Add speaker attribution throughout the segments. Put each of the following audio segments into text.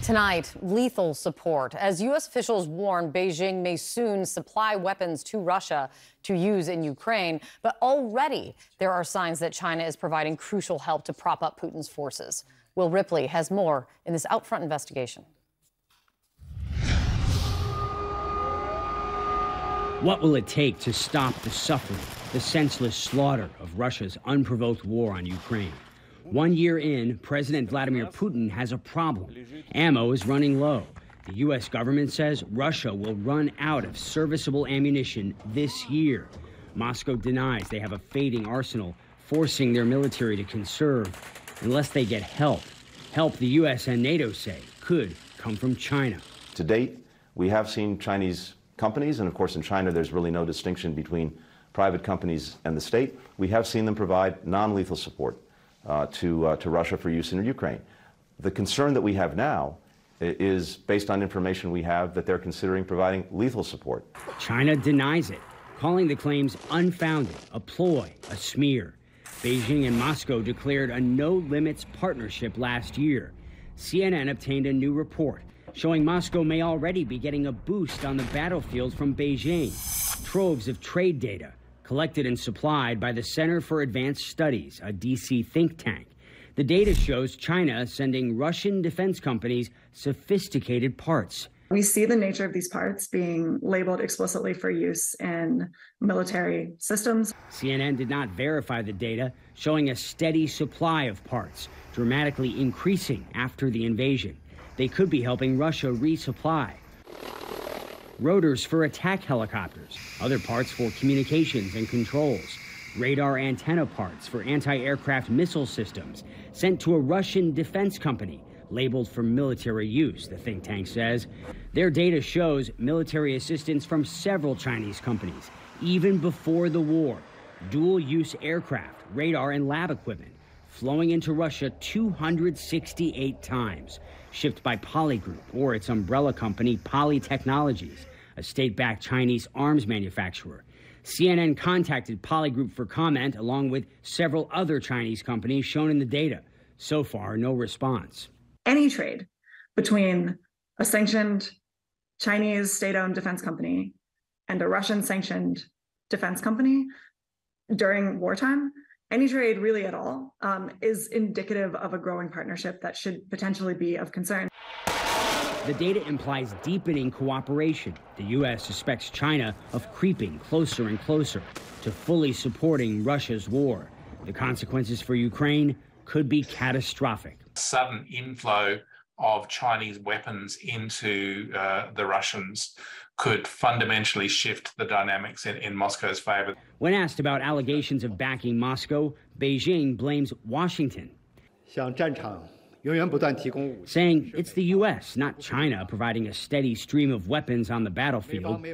Speaker 1: Tonight, lethal support. As U.S. officials warn, Beijing may soon supply weapons to Russia to use in Ukraine. But already there are signs that China is providing crucial help to prop up Putin's forces. Will Ripley has more in this Outfront investigation.
Speaker 2: What will it take to stop the suffering, the senseless slaughter of Russia's unprovoked war on Ukraine? 1 year in, President Vladimir Putin has a problem. Ammo is running low. The U.S. government says Russia will run out of serviceable ammunition this year. Moscow denies they have a fading arsenal, forcing their military to conserve unless they get help. Help the U.S. and NATO say could come from China.
Speaker 3: To date, we have seen Chinese companies, and of course in China there's really no distinction between private companies and the state. We have seen them provide non-lethal support to Russia for use in Ukraine. The concern that we have now is based on information we have that they're considering providing lethal support.
Speaker 2: China denies it, calling the claims unfounded, a ploy, a smear. Beijing and Moscow declared a no-limits partnership last year. CNN obtained a new report showing Moscow may already be getting a boost on the battlefield from Beijing. Troves of trade data collected and supplied by the Center for Advanced Studies, a D.C. think tank. The data shows China sending Russian defense companies sophisticated parts.
Speaker 4: We see the nature of these parts being labeled explicitly for use in military systems.
Speaker 2: CNN did not verify the data, showing a steady supply of parts, dramatically increasing after the invasion. They could be helping Russia resupply. Rotors for attack helicopters, other parts for communications and controls, radar antenna parts for anti-aircraft missile systems sent to a Russian defense company labeled for military use, the think tank says. Their data shows military assistance from several Chinese companies, even before the war. Dual-use aircraft, radar, and lab equipment flowing into Russia 268 times, shipped by Polygroup or its umbrella company, Poly Technologies, a state-backed Chinese arms manufacturer. CNN contacted Polygroup for comment, along with several other Chinese companies shown in the data. So far, no response.
Speaker 4: Any trade between a sanctioned Chinese state-owned defense company and a Russian-sanctioned defense company during wartime, any trade really at all, is indicative of a growing partnership that should potentially be of concern.
Speaker 2: The data implies deepening cooperation. The U.S. suspects China of creeping closer and closer to fully supporting Russia's war. The consequences for Ukraine could be catastrophic.
Speaker 5: Sudden inflow of Chinese weapons into the Russians could fundamentally shift the dynamics in Moscow's favor.
Speaker 2: When asked about allegations of backing Moscow, Beijing blames Washington, saying it's the U.S., not China, providing a steady stream of weapons on the battlefield.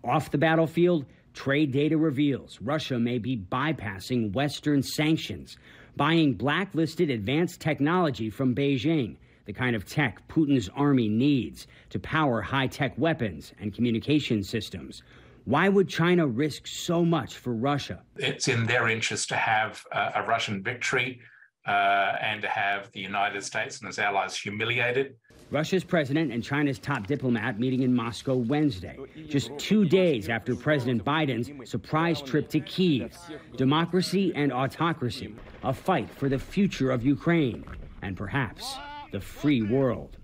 Speaker 2: Off the battlefield, trade data reveals Russia may be bypassing Western sanctions, buying blacklisted advanced technology from Beijing, the kind of tech Putin's army needs to power high-tech weapons and communication systems. Why would China risk so much for Russia?
Speaker 5: It's in their interest to have a Russian victory and to have the United States and its allies humiliated.
Speaker 2: Russia's president and China's top diplomat meeting in Moscow Wednesday, just 2 days after President Biden's surprise trip to Kyiv. Democracy and autocracy, a fight for the future of Ukraine, and perhaps the free world.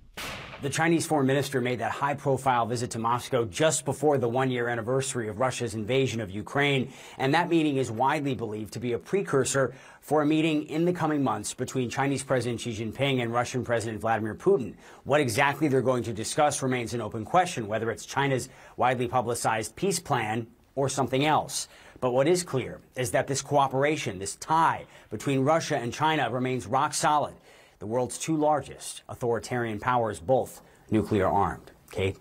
Speaker 6: The Chinese foreign minister made that high-profile visit to Moscow just before the one-year anniversary of Russia's invasion of Ukraine, and that meeting is widely believed to be a precursor for a meeting in the coming months between Chinese President Xi Jinping and Russian President Vladimir Putin. What exactly they're going to discuss remains an open question, whether it's China's widely publicized peace plan or something else. But what is clear is that this cooperation, this tie between Russia and China remains rock solid. The world's two largest authoritarian powers, both nuclear armed. Kate?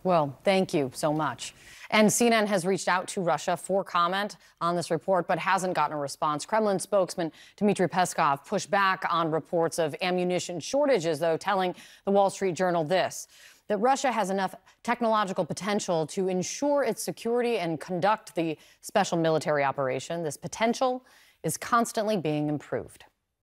Speaker 1: Well, thank you so much. And CNN has reached out to Russia for comment on this report, but hasn't gotten a response. Kremlin spokesman Dmitry Peskov pushed back on reports of ammunition shortages, though, telling the Wall Street Journal this, that Russia has enough technological potential to ensure its security and conduct the special military operation. This potential is constantly being improved.